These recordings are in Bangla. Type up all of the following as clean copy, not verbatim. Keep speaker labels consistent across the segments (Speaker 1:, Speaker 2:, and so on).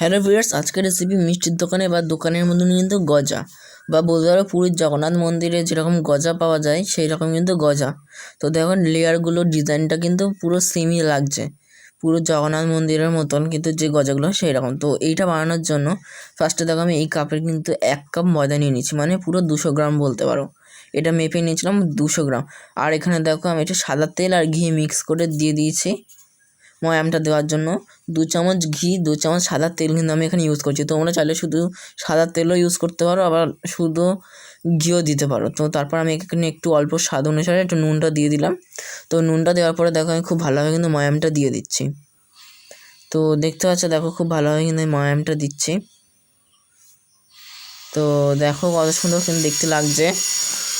Speaker 1: হ্যালো ভিউয়ার্স, আজকের রেসিপি মিষ্টির দোকানে বা দোকানের মতন কিন্তু গজা, বা বলতে পারো পুরীর জগন্নাথ মন্দিরে যেরকম গজা পাওয়া যায় সেই রকম কিন্তু গজা। তো দেখুন লেয়ারগুলো, ডিজাইনটা কিন্তু পুরো সেমই লাগছে, পুরো জগন্নাথ মন্দিরের মতন কিন্তু যে গজাগুলো সেই রকম। তো এইটা বানানোর জন্য ফার্স্টে দেখো আমি এই কাপের কিন্তু 1 কাপ ময়দা নিয়ে নিচ্ছি, মানে পুরো 200 গ্রাম বলতে পারো। এটা মেপে নিয়েছিলাম 200 গ্রাম। আর এখানে দেখো আমি একটু সাদা তেল আর ঘি মিক্স করে দিয়ে দিয়েছি ময়ামটা দেওয়ার জন্য। 2 চামচ ঘি, 2 চামচ সাদা তেল কিন্তু আমি এখানে ইউজ করছি। তোমরা চাইলে শুধু সাদা তেলও ইউজ করতে পারো, আবার শুধু ঘিও দিতে পারো। তো তারপর আমি এখানে একটু অল্প স্বাদ অনুসারে একটু নুনটা দিয়ে দিলাম। তো নুনটা দেওয়ার পরে দেখো আমি খুব ভালোভাবে কিন্তু ময়ামটা দিয়ে দিচ্ছি। তো দেখতে পাচ্ছ, দেখো খুব ভালোভাবে কিন্তু আমি ময়ামটা দিচ্ছি। তো দেখো কত সুন্দর কিন্তু দেখতে লাগছে।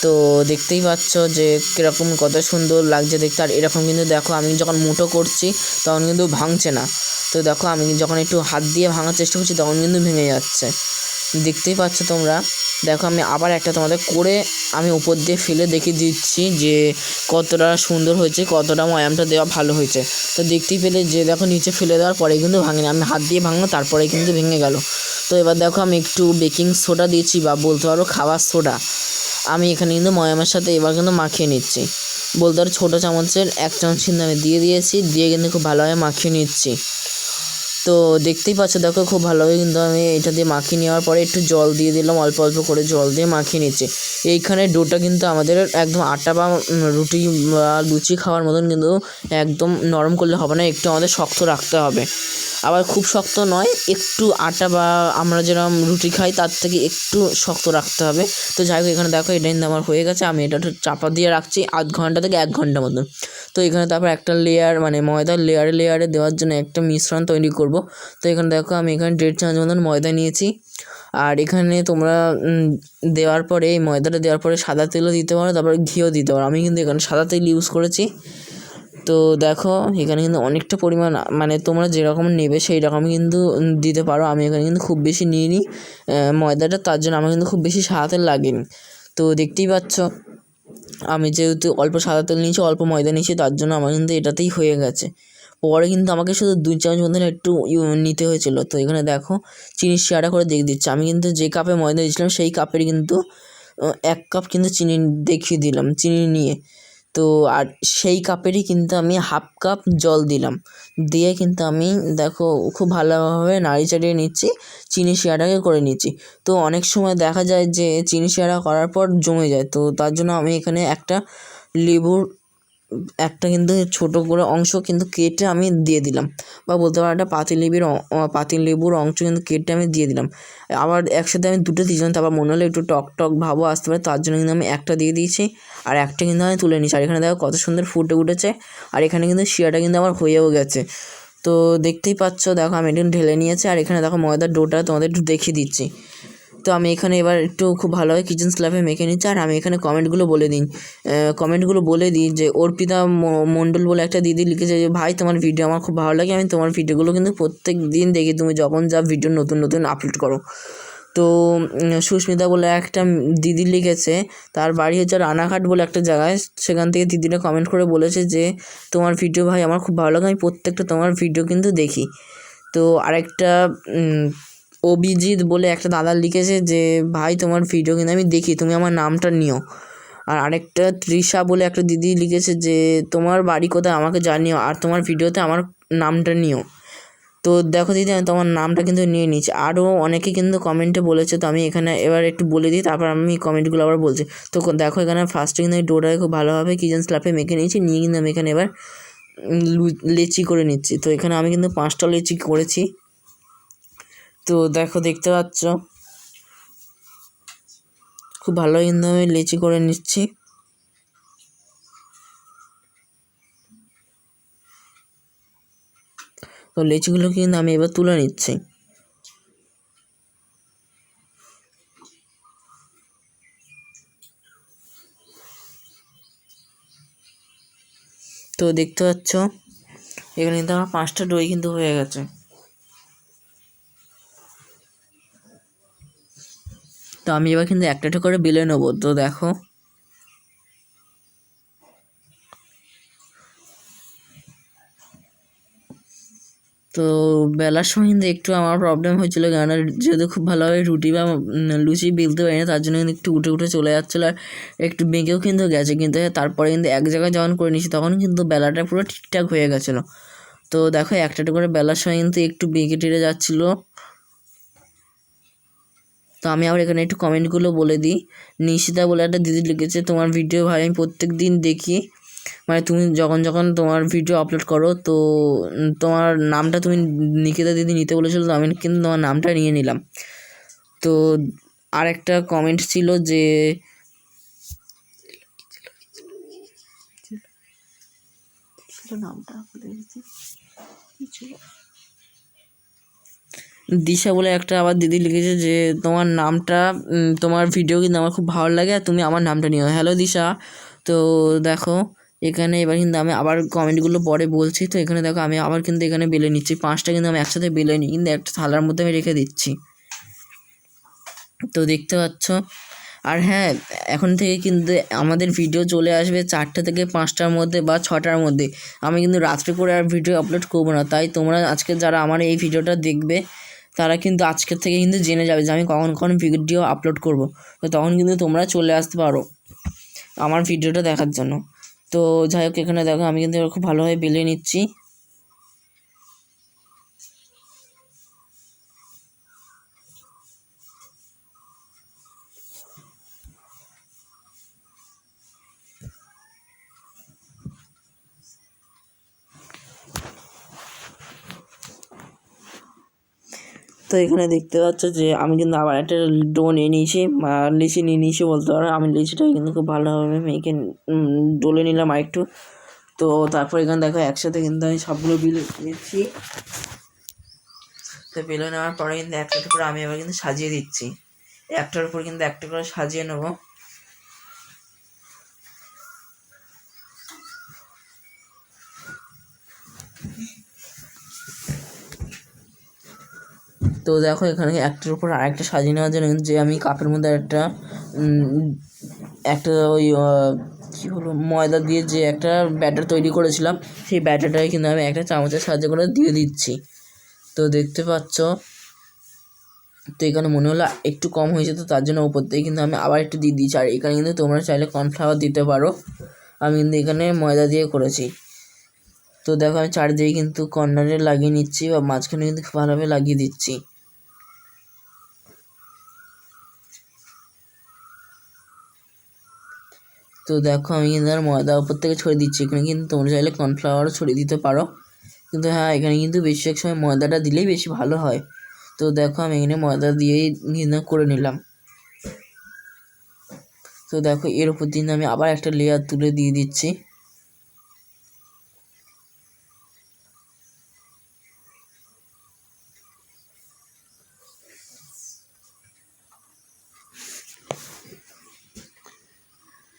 Speaker 1: তো দেখতেই পাচ্ছ যে কীরকম কত সুন্দর লাগছে দেখতে। আর এরকম কিন্তু দেখো আমি যখন মুঠো করছি তখন কিন্তু ভাঙছে না। তো দেখো আমি যখন একটু হাত দিয়ে ভাঙার চেষ্টা করছি তখন কিন্তু ভেঙে যাচ্ছে, দেখতেই পাচ্ছ তোমরা। দেখো আমি আবার একটা তোমাদের করে আমি উপর দিয়ে ফেলে দেখিয়ে দিচ্ছি যে কতটা সুন্দর হয়েছে, কতটা ময়ামটা দেওয়া ভালো হয়েছে। তো দেখতেই পেলে যে দেখো নিচে ফেলে দেওয়ার পরে কিন্তু ভাঙেনি, আমি হাত দিয়ে ভাঙলো তারপরে কিন্তু ভেঙে গেল। তো এবার দেখো আমি একটু বেকিং সোডা দিয়েছি, বা বলতে পারো খাবার সোডা। আমি এখানে কিন্তু ময়ামের সাথে এবার কিন্তু মাখিয়ে নিচ্ছি। বলতে পারো ছোটো চামচের 1 চামচ কিন্তু আমি দিয়ে দিয়েছি, দিয়ে কিন্তু খুব ভালোভাবে মাখিয়ে নিচ্ছি। তো দেখতেই পাচ্ছ দেখো খুব ভালোভাবে কিন্তু আমি এটা দিয়ে মাখিয়ে নেওয়ার পরে একটু জল দিয়ে দিলাম, অল্প অল্প করে জল দিয়ে মাখিয়ে নিচ্ছি। এইখানে ডোটা কিন্তু আমাদের একদম আটা বা রুটি বা লুচি খাওয়ার মতন কিন্তু একদম নরম করলে হবে না, একটু আমাদের শক্ত রাখতে হবে। আবার খুব শক্ত নয়, একটু আটা বা আমরা যেরকম রুটি খাই তার থেকে একটু শক্ত রাখতে হবে। তো যাই হোক এখানে দেখো এটা কিন্তু আমার হয়ে গেছে। আমি এটা একটু চাপা দিয়ে রাখছি 0.5 ঘন্টা থেকে 1 ঘন্টা মতন। তো এখানে তারপর একটা লেয়ার, মানে ময়দার লেয়ারে লেয়ারে দেওয়ার জন্য একটা মিশ্রণ তৈরি করব। তো এখানে দেখো আমি এখানে 1.5 চামচ মতন ময়দা নিয়েছি। আর এখানে তোমরা দেওয়ার পরে, এই ময়দাটা দেওয়ার পরে সাদা তেলও দিতে পারো, তারপরে ঘিও দিতে পারো। আমি কিন্তু এখানে সাদা তেল ইউজ করেছি। তো দেখো এখানে কিন্তু অনেকটা পরিমাণ, মানে তোমরা যেরকম নেবে সেই রকমই কিন্তু দিতে পারো। আমি এখানে কিন্তু খুব বেশি নিইনি ময়দাটা, তার জন্য আমার কিন্তু খুব বেশি সাদা তেল লাগেনি। তো দেখতেই পাচ্ছ আমি যেহেতু অল্প সাদা তেল নিয়েছি, অল্প ময়দা নিয়েছি, তার জন্য আমার কিন্তু এটাতেই হয়ে গেছে। পরে কিন্তু আমাকে শুধু 2 চামচ মতন একটু নিতে হয়েছিল। তো এখানে দেখো চিনির শিরাটা করে দিয়ে দিচ্ছি। আমি কিন্তু যে কাপে ময়দা দিয়েছিলাম সেই কাপের কিন্তু 1 কাপ কিন্তু চিনি দেখিয়ে দিলাম, চিনি নিয়ে। তো আর সেই কাপেরই কিন্তু আমি 1/2 কাপ জল দিলাম, দিয়ে কিন্তু আমি দেখো খুব ভালোভাবে নাড়ি চাড়িয়ে নিচ্ছি, চিনি শিরাটাকে করে নিচ্ছি। তো অনেক সময় দেখা যায় যে চিনি শিরা করার পর জমে যায়, তো তার জন্য আমি এখানে একটা লেবুর একটা কিন্তু ছোটো করে অংশ কিন্তু কেটে আমি দিয়ে দিলাম, বা বলতে পারো একটা পাতিলেবুর অংশ কিন্তু কেটে আমি দিয়ে দিলাম। আবার একসাথে আমি দুটো দিয়েছিলাম, তারপর মনে হলো একটু টক টক ভাবও আসতে পারে, তার জন্য কিন্তু আমি একটা দিয়ে দিয়েছি, আর একটা কিন্তু আমি তুলে নিয়েছি। আর এখানে দেখো কত সুন্দর ফুটে উঠেছে, আর এখানে কিন্তু শিরাটা কিন্তু আমার হয়েও গেছে। তো দেখতেই পাচ্ছ দেখো আমি একটু ঢেলে নিয়েছি। আর এখানে দেখো ময়দার ডোটা তোমাদের একটু দেখিয়ে দিচ্ছি। তো আমি এখানে এবার একটু খুব ভালোভাবে কিচেন স্ল্যাবে মেখে নিচ্ছি। আর আমি এখানে কমেন্টগুলো বলে দিই যে অর্পিতা মণ্ডল বলে একটা দিদি লিখেছে যে ভাই তোমার ভিডিও আমার খুব ভালো লাগে, আমি তোমার ভিডিওগুলো কিন্তু প্রত্যেক দিন দেখি, তুমি যখন যা ভিডিও নতুন নতুন আপলোড করো। তো সুস্মিতা বলে একটা দিদি লিখেছে, তার বাড়ি হচ্ছে রানাঘাট বলে একটা জায়গায়, সেখান থেকে দিদিরা কমেন্ট করে বলেছে যে তোমার ভিডিও ভাই আমার খুব ভালো লাগে, আমি প্রত্যেকটা তোমার ভিডিও কিন্তু দেখি। তো আরেকটা অভিজিৎ বলে একটা দাদা লিখেছে যে ভাই তোমার ভিডিও কিন্তু আমি দেখি, তুমি আমার নামটা নিও। আর আরেকটা তৃষা বলে একটা দিদি লিখেছে যে তোমার বাড়ি কোথায় আমাকে জানিও, আর তোমার ভিডিওতে আমার নামটা নিও। তো দেখো দিদি আমি তোমার নামটা কিন্তু নিয়ে নিচ্ছি। আরও অনেকে কিন্তু কমেন্টে বলেছে, তো আমি এখানে এবার একটু বলে দিই, তারপর আমি কমেন্টগুলো আবার বলছি। তো দেখো এখানে ফার্স্টে কিন্তু আমি ডোটাকে খুব ভালোভাবে কিচেন স্ল্যাপে মেখে নিয়েছি, নিয়ে কিন্তু আমি এখানে এবার লেচি করে নিচ্ছি। তো এখানে আমি কিন্তু 5টা লেচি করেছি। তো দেখো দেখতে পাচ্ছ খুব ভালো কিন্তু আমি লেচি করে নিচ্ছি। তো লেচিগুলো কিন্তু আমি এবার তুলে নিচ্ছি। তো দেখতে পাচ্ছ এখানে কিন্তু আমার 5টা দই কিন্তু হয়ে গেছে। তো আমি এবার কিন্তু একটা একটা করে বেলে নেবো। তো দেখো তো বেলার সময় কিন্তু একটু আমার প্রবলেম হয়েছিলো, কেননা যেহেতু খুব ভালোভাবে রুটি বা লুচি বেলতে পারি না, তার জন্য কিন্তু একটু উঠে উঠে চলে যাচ্ছিলো আর একটু বেঁকেও কিন্তু গেছে। কিন্তু তারপরে কিন্তু এক জায়গায় যখন করে নিয়েছি তখন কিন্তু বেলাটা পুরো ঠিকঠাক হয়ে গেছিলো। তো দেখো একটা করে বেলার সময় কিন্তু একটু বেঁকে টেরে যাচ্ছিলো। তো আমি আবার এখানে একটু কমেন্টগুলো বলে দিই। নিশিতা বলে একটা দিদি লিখেছে, তোমার ভিডিও ভাই আমি প্রত্যেক দিন দেখি, মানে তুমি যখন তোমার ভিডিও আপলোড করো তো তোমার নামটা তুমি নিকিতা দিদি নিতে বলেছিলো, তো আমি কিন্তু তোমার নামটা নিয়ে নিলাম। তো আর একটা কমেন্ট ছিল যে দিশা বলে একটা আবার দিদি লিখেছে যে তোমার নামটা তোমার ভিডিও কিন্তু আমার খুব ভালো লাগে আর তুমি আমার নামটা নিও। হ্যালো দিশা। তো দেখো এখানে এবার কিন্তু আমি আবার কমেন্টগুলো পরে বলছি। তো এখানে দেখো আমি আবার কিন্তু এখানে বেলে নিচ্ছি, 5টা কিন্তু আমি একসাথে বেলে নিই, কিন্তু একটা থালার মধ্যে আমি রেখে দিচ্ছি। তো দেখতে পাচ্ছ। আর হ্যাঁ, এখন থেকে কিন্তু আমাদের ভিডিও চলে আসবে 4টা থেকে 5টার মধ্যে বা 6টার মধ্যে। আমি কিন্তু রাত্রে করে আর ভিডিও আপলোড করবো না, তাই তোমরা আজকে যারা আমার এই ভিডিওটা দেখবে তারা কিন্তু আজকের থেকে কিন্তু জেনে যাবে যে আমি কখন ভিডিও আপলোড করব। তো তখন কিন্তু তোমরা চলে আসতে পারো আমার ভিডিওটা দেখার জন্য। তো যাই হোক, এখানে দেখো আমি কিন্তু খুব ভালোভাবে বেলে নিচ্ছি। তো এখানে দেখতে পাচ্ছ যে আমি কিন্তু আবার একটা ডো নিয়ে নিয়েছি, লিচি নিয়ে নিয়েছি বলতে পারো। আমি লিচিটা কিন্তু খুব ভালোভাবে মেখে ডলে নিলাম আরেকটু। তো তারপর এখানে দেখো একসাথে কিন্তু আমি সবগুলো বিল নিচ্ছি। তো বেলে নেওয়ার পরে কিন্তু একটা করে আমি এবার কিন্তু সাজিয়ে দিচ্ছি, একটার উপর কিন্তু একটা করে সাজিয়ে নেবো। তো দেখো এখানে একটার উপর আরেকটা সাজিয়ে নেওয়ার জন্য যে আমি কাপের মধ্যে একটা ওই কী হলো ময়দা দিয়ে যে একটা ব্যাটার তৈরি করেছিলাম, সেই ব্যাটারটাকে কিন্তু আমি একটা চামচের সাহায্যে করে দিয়ে দিচ্ছি। তো দেখতে পাচ্ছ। তো এখানে মনে হলো একটু কম হয়েছে, তো তার জন্য উপর থেকে কিন্তু আমি আবার একটু দিয়ে দিচ্ছি। আর এখানে কিন্তু তোমরা চাইলে কর্নফ্লাওয়ার দিতে পারো, আমি কিন্তু এখানে ময়দা দিয়ে করেছি। তো দেখো আমি চারিদিকে কিন্তু কর্নারে লাগিয়ে নিচ্ছি বা মাঝখানে কিন্তু ভালোভাবে লাগিয়ে দিচ্ছি। তো দেখো আমি কিন্তু আর ময়দা উপর থেকে ছড়িয়ে দিচ্ছি, এখানে কিন্তু তোমরা চাইলে কর্নফ্লাওয়ারও ছড়িয়ে দিতে পারো, কিন্তু হ্যাঁ এখানে কিন্তু বেশিরভাগ সময় ময়দাটা দিলেই বেশি ভালো হয়। তো দেখো আমি এখানে ময়দা দিয়েই করে নিলাম। তো দেখো এর উপর দিয়ে আমি আবার একটা লেয়ার তুলে দিয়ে দিচ্ছি।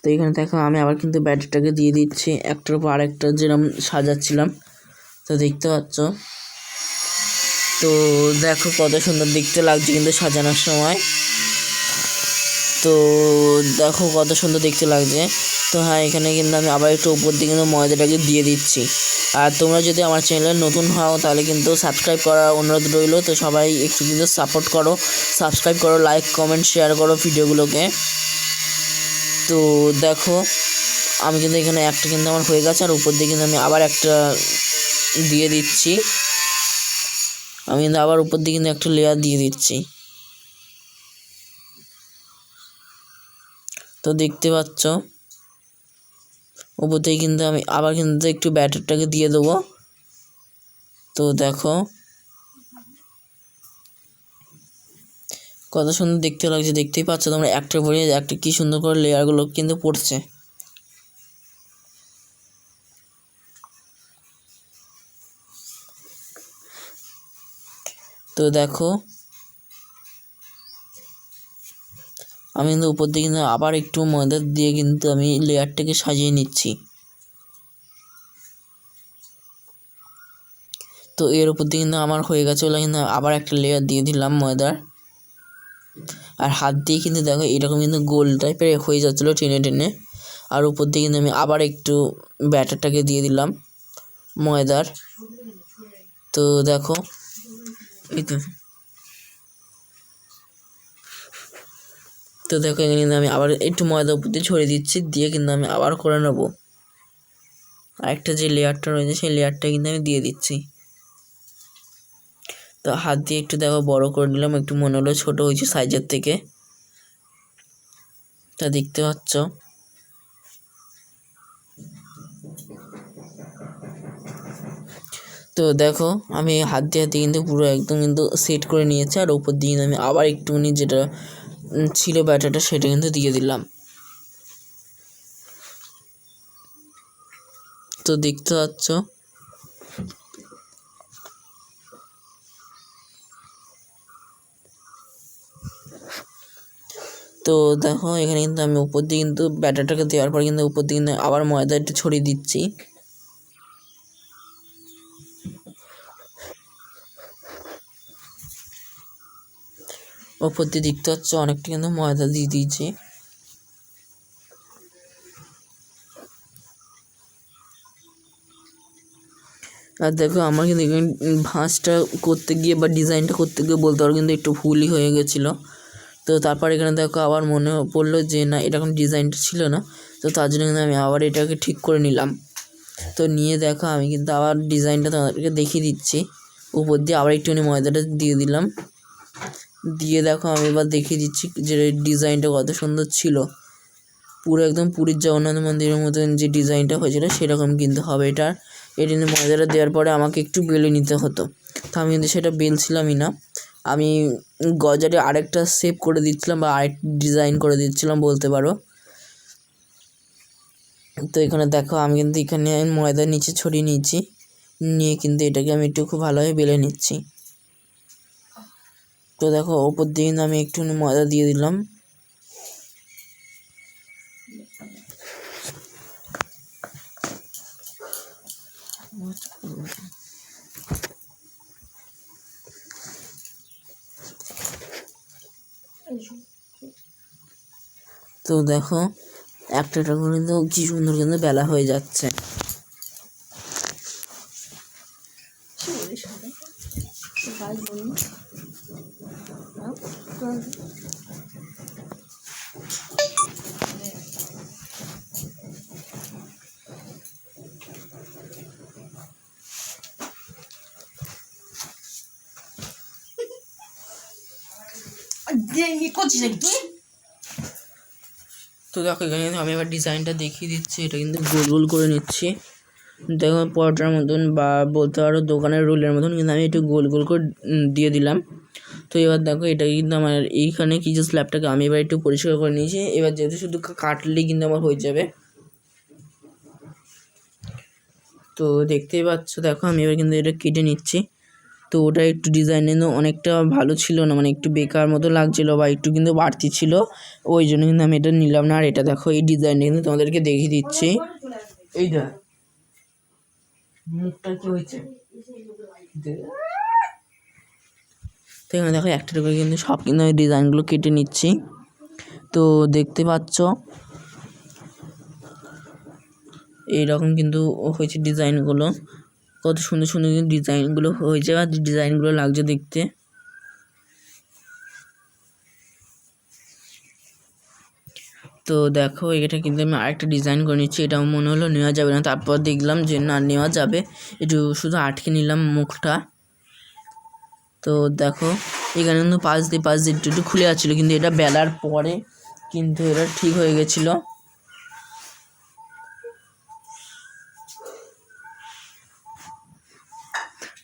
Speaker 1: তো এখানে দেখো আমি আবার কিন্তু ব্যাটারটাকে দিয়ে দিচ্ছি একটার উপর আরেকটা, যেরকম সাজাচ্ছিলাম। তো দেখতে পাচ্ছ। তো দেখো কত সুন্দর দেখতে লাগছে কিন্তু সাজানোর সময়। তো দেখো কত সুন্দর দেখতে লাগছে। তো হ্যাঁ এখানে কিন্তু আমি আবার একটু উপর দিয়ে কিন্তু ময়দাটাকে দিয়ে দিচ্ছি। আর তোমরা যদি আমার চ্যানেলে নতুন হও তাহলে কিন্তু সাবস্ক্রাইব করার অনুরোধ রইল। তো সবাই একটু কিন্তু সাপোর্ট করো, সাবস্ক্রাইব করো, লাইক কমেন্ট শেয়ার করো ভিডিওগুলোকে। তো দেখো আমি কিন্তু এখানে একটা কিন্তু আমার হয়ে গেছে, আর উপর দিয়ে কিন্তু আমি আবার একটা দিয়ে দিচ্ছি। আমি কিন্তু আবার উপর দিয়ে কিন্তু একটা লেয়ার দিয়ে দিচ্ছি। তো দেখতে পাচ্ছ উপর থেকে কিন্তু আমি আবার কিন্তু একটু ব্যাটারটাকে দিয়ে দেবো। তো দেখো কত সুন্দর দেখতে লাগছে, দেখতেই পাচ্ছ তোমরা একটার পরে একটা কি সুন্দর করে লেয়ারগুলো কিন্তু পড়ছে। তো দেখো আমি কিন্তু উপর দিয়ে কিন্তু আবার একটু ময়দা দিয়ে কিন্তু আমি লেয়ারটাকে সাজিয়ে নিচ্ছি। তো এর উপর দিয়ে কিন্তু আমার হয়ে গেছে বলে কিন্তু আবার একটা লেয়ার দিয়ে দিলাম ময়দার। আর হাত দিয়ে কিন্তু দেখো এরকম কিন্তু গোল টাইপের হয়ে যাচ্ছিলো টেনে টেনে। আর উপর দিয়ে কিন্তু আমি আবার একটু ব্যাটারটাকে দিয়ে দিলাম ময়দার। তো দেখো এই তো। তো দেখো এখানে কিন্তু আমি আবার একটু ময়দা উপর দিয়ে ছড়িয়ে দিচ্ছি, দিয়ে কিন্তু আমি আবার করে নেবো। আরেকটা যে লেয়ারটা রয়েছে সেই লেয়ারটা কিন্তু আমি দিয়ে দিচ্ছি। তো হাত দিয়ে একটু দেখো বড় করে নিলাম, একটু মনে হলো ছোটো হয়েছে সাইজের থেকে, তা দেখতে পাচ্ছ। তো দেখো আমি হাত দিয়ে কিন্তু পুরো একদম কিন্তু সেট করে নিয়েছি, আর উপর দিয়ে আমি আবার একটুখানি যেটা ছিল ব্যাটারটা সেটা কিন্তু দিয়ে দিলাম। তো দেখতে পাচ্ছ। তো দেখো এখানে কিন্তু আমি উপর দিয়ে কিন্তু ব্যাটারটাকে দেওয়ার পর কিন্তু উপর দিয়ে কিন্তু আবার ময়দা একটু ছড়িয়ে দিচ্ছি। উপর দিয়ে দেখতে পাচ্ছ অনেকটা কিন্তু ময়দা দিয়ে দিয়েছি। আর দেখো আমার কিন্তু এখানে ভাঁজটা করতে গিয়ে বা ডিজাইনটা করতে গিয়ে বলতে পারো কিন্তু একটু ভুলই হয়ে গেছিলো। তো তারপর এখানে দেখো আবার মনে পড়লো যে না এরকম ডিজাইনটা ছিল না, তো তার জন্য কিন্তু আমি আবার এটাকে ঠিক করে নিলাম। তো নিয়ে দেখো আমি কিন্তু আবার ডিজাইনটা তোমাদেরকে দেখিয়ে দিচ্ছি। উপর দিয়ে আবার একটুখানি ময়দাটা দিয়ে দিলাম, দিয়ে দেখো আমি এবার দেখিয়ে দিচ্ছি যে ডিজাইনটা কত সুন্দর ছিল। পুরো একদম পুরীর জগন্নাথ মন্দিরের মতন যে ডিজাইনটা হয়েছিল সেরকম কিন্তু হবে এটা। এটা কিন্তু ময়দাটা দেওয়ার পরে আমাকে একটু বেলে নিতে হতো, তো আমি কিন্তু সেটা বেলছিলামই না, আমি গজারে আরেকটা শেপ করে দিচ্ছিলাম বা আরেক ডিজাইন করে দিচ্ছিলাম বলতে পারো। তো এখানে দেখো আমি কিন্তু এখানে ময়দার নিচে ছড়িয়ে নিয়েছি, নিয়ে কিন্তু এটাকে আমি একটু খুব ভালোভাবে বেলে নিচ্ছি। তো দেখো ওপর দিয়ে কিন্তু আমি একটুখানি ময়দা দিয়ে দিলাম। তো দেখো একটা করে কিন্তু কি সুন্দর কিন্তু বেলা হয়ে যাচ্ছে। তো দেখো এখানে আমি এবার ডিজাইনটা দেখিয়ে দিচ্ছি, এটা কিন্তু গোল গোল করে নিচ্ছি। দেখো পরোটার মতন বা বলতে পারো দোকানের রোলের মতন কিন্তু আমি একটু গোল গোল করে দিয়ে দিলাম। তো এবার দেখো এটা কিন্তু আমার এইখানে কিছু স্ল্যাবটাকে আমি এবার একটু পরিষ্কার করে নিয়েছি, এবার যেহেতু শুধু কাটলেই কিন্তু আমার হয়ে যাবে। তো দেখতেই পাচ্ছ দেখো আমি এবার কিন্তু এটা কেটে নিচ্ছি। তো ওটা একটু ডিজাইন অনেকটা ভালো ছিল না, মানে একটু বেকার মতো লাগছিলো বা একটু কিন্তু বাড়তি ছিল, ওই জন্য কিন্তু আমি এটা নিলাম না। আর এটা দেখো এই ডিজাইনটা কিন্তু তোমাদেরকে দেখিয়ে দিচ্ছি। এইটা মুখটা কি হয়েছে, তো এখানে দেখো একটা করে কিন্তু সব কিন্তু আমি ডিজাইনগুলো কেটে নিচ্ছি। তো দেখতে পাচ্ছ এইরকম কিন্তু হয়েছে ডিজাইনগুলো, কত সুন্দর সুন্দর কিন্তু ডিজাইনগুলো হয়েছে আর ডিজাইনগুলো লাগছে দেখতে। তো দেখো এটা কিন্তু আমি আরেকটা ডিজাইন করে নিচ্ছি, এটা মনে হলো নেওয়া যাবে না, তারপর দেখলাম যে না নেওয়া যাবে, একটু শুধু আটকে নিলাম মুখটা। তো দেখো এখানে কিন্তু পাশ দিয়ে একটু একটু খুলে যাচ্ছিলো, কিন্তু এটা বেলার পরে কিন্তু এটা ঠিক হয়ে গেছিলো।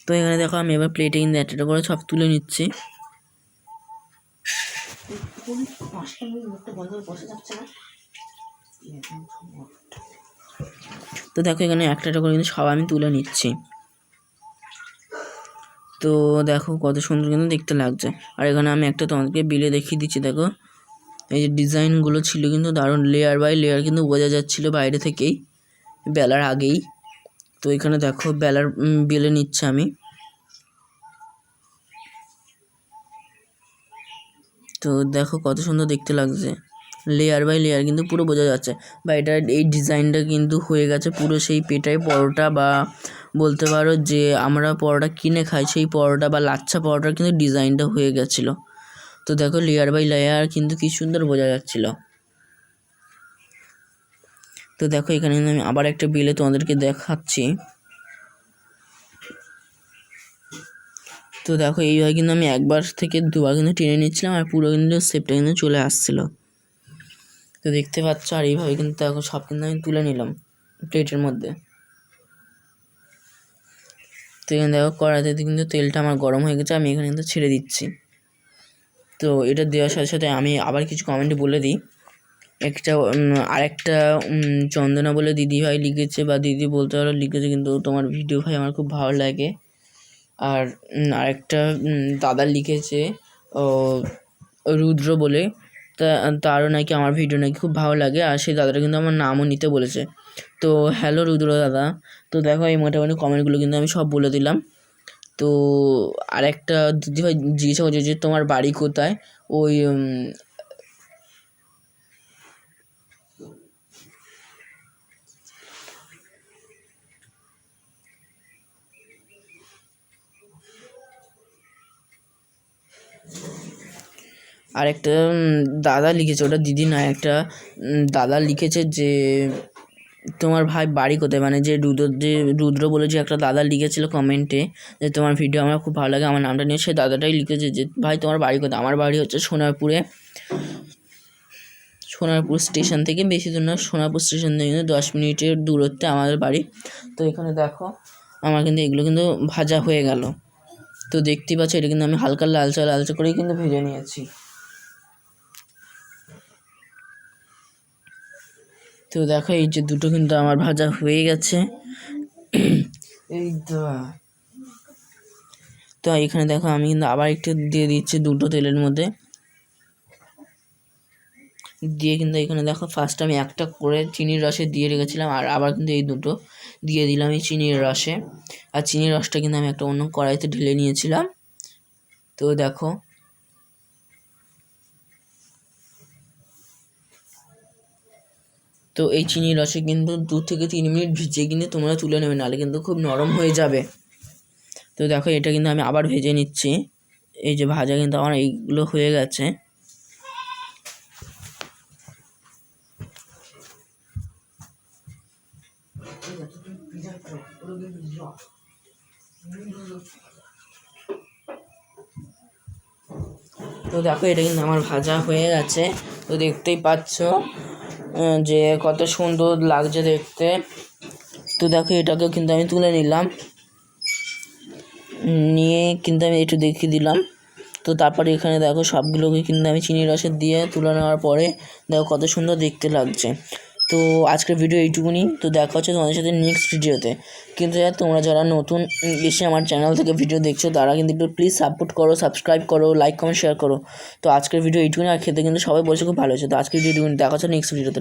Speaker 1: তো এখানে দেখো আমি এবার প্লেটে কিন্তু একটা করে সব তুলে নিচ্ছি। তো দেখো এখানে একটা করে কিন্তু সব আমি তুলে নিচ্ছি। তো দেখো কত সুন্দর কিন্তু দেখতে লাগছে। আর এখানে আমি একটা তোমাদেরকে বিলে দেখিয়ে দিচ্ছি, দেখো এই যে ডিজাইনগুলো ছিল কিন্তু দারুণ, লেয়ার বাই লেয়ার কিন্তু বোঝা যাচ্ছিলো বাইরে থেকেই বেলার আগেই। তো এখানে দেখো বেলার বেলে নিচ্ছে আমি। তো দেখো কত সুন্দর দেখতে লাগছে। লেয়ার বাই লেয়ার কিন্তু পুরো বোঝা যাচ্ছে। বা এটা এই ডিজাইনটা কিন্তু হয়ে গেছে পুরো সেই পেটাই পরোটা, বা বলতে পারো যে আমরা পরোটা কিনে খাই সেই পরোটা বা লাচ্ছা পরোটার কিন্তু ডিজাইনটা হয়ে গেছিলো। তো দেখো লেয়ার বাই লেয়ার কিন্তু কি সুন্দর বোঝা যাচ্ছিল। তো দেখো এখানে আমি আবার একটা বেলে তোমাদেরকে দেখাচ্ছি। তো দেখো এইভাবে কিন্তু আমি একবার থেকে দুবার কিন্তু টেনে নিচ্ছিলাম আর পুরো কিন্তু শেপটা কিন্তু চলে আসছিলো। তো দেখতে পাচ্ছ, আর এইভাবে কিন্তু দেখো সব কিন্তু আমি তুলে নিলাম প্লেটের মধ্যে। তো এখানে দেখো কড়াইতে কিন্তু তেলটা আমার গরম হয়ে গেছে, আমি এখানে কিন্তু ছেড়ে দিচ্ছি। তো এটা দেওয়ার সাথে সাথে আমি আবার কিছু কমেন্টে বলে দিই। আরেকটা চন্দনা বলে দিদি ভাই লিখেছে, বা দিদি বলতে পারো লিখেছে, কিন্তু তোমার ভিডিও ভাই আমার খুব ভালো লাগে। আর আরেকটা দাদা লিখেছে রুদ্র বলে, তারও নাকি আমার ভিডিও নাকি খুব ভালো লাগে, আর সেই দাদাটা কিন্তু আমার নামও নিতে বলেছে। তো হ্যালো রুদ্র দাদা। তো দেখো এই মোটামুটি কমেন্টগুলো কিন্তু আমি সব বলে দিলাম। তো আরেকটা দিদিভাই জিজ্ঞাসা করছে যে তোমার বাড়ি কোথায়। ওই আরেকটা দাদা লিখেছে, ওটা দিদি না, একটা দাদা লিখেছে যে তোমার ভাই বাড়ি কোথায়, মানে যে রুদ্র বলে যে একটা দাদা লিখেছিল কমেন্টে যে তোমার ভিডিও আমার খুব ভালো লাগে, আমার নামটা নিয়ে, সে দাদাটাই লিখেছে যে ভাই তোমার বাড়ি কোথায়। আমার বাড়ি হচ্ছে সোনারপুর স্টেশন থেকে বেশি দূর না, সোনারপুর স্টেশন থেকে 10 মিনিটের দূরত্বে আমাদের বাড়ি। তো এখানে দেখো আমার কিন্তু এগুলো কিন্তু ভাজা হয়ে গেল। তো দেখতেই পাচ্ছ এটা কিন্তু আমি হালকা লালচা করেই কিন্তু ভেজে নিয়েছি। তো দেখো এই যে দুটো কিন্তু আমার ভাজা হয়ে গেছে। এই তো এখানে দেখো আমি কিন্তু আবার একটু দিয়ে দিচ্ছি দুটো তেলের মধ্যে দিয়ে, কিন্তু এখানে দেখো ফার্স্ট আমি একটা করে চিনির রসে দিয়ে রেখেছিলাম, আর আবার কিন্তু এই দুটো দিয়ে দিলাম এই চিনির রসে। আর চিনির রসটা কিন্তু আমি একটা অন্য কড়াইতে ঢেলে নিয়েছিলাম। তো দেখো তো এই চিনির রসে কিন্তু 2 থেকে 3 মিনিট ভিজিয়ে কিন্তু তোমরা তুলে নেবে, নাহলে কিন্তু খুব নরম হয়ে যাবে। তো দেখো এটা কিন্তু আমি আবার ভেজে নিচ্ছি। এই যে ভাজা কিন্তু আমার এইগুলো হয়ে গেছে। তো দেখো এটা কিন্তু আমার ভাজা হয়ে গেছে। তো দেখতেই পাচ্ছ যে কত সুন্দর লাগছে দেখতে। তো দেখো এটাকে কিন্তু আমি তুলে নিলাম, নিয়ে কিন্তু আমি একটু দেখিয়ে দিলাম। তো তারপরে এখানে দেখো সবগুলোকে কিন্তু আমি চিনির রসে দিয়ে তুলে নেওয়ার পরে দেখো কত সুন্দর দেখতে লাগছে। তো আজকের ভিডিও এইটুকুনি। তো দেখা হচ্ছে তোমাদের সাথে নেক্সট ভিডিওতে। কিন্তু তোমরা যারা নতুন এসে আমার চ্যানেল থেকে ভিডিও দেখছো তারা কিন্তু একটু প্লিজ সাপোর্ট করো, সাবস্ক্রাইব করো, লাইক কমেন্ট শেয়ার করো। তো আজকের ভিডিও এইটুকুনি। আর খেতে কিন্তু সবাই বলছে খুব ভালো হয়েছে। তো আজকের ভিডিও এইটুকুনি, দেখা হচ্ছে নেক্সট ভিডিওতে।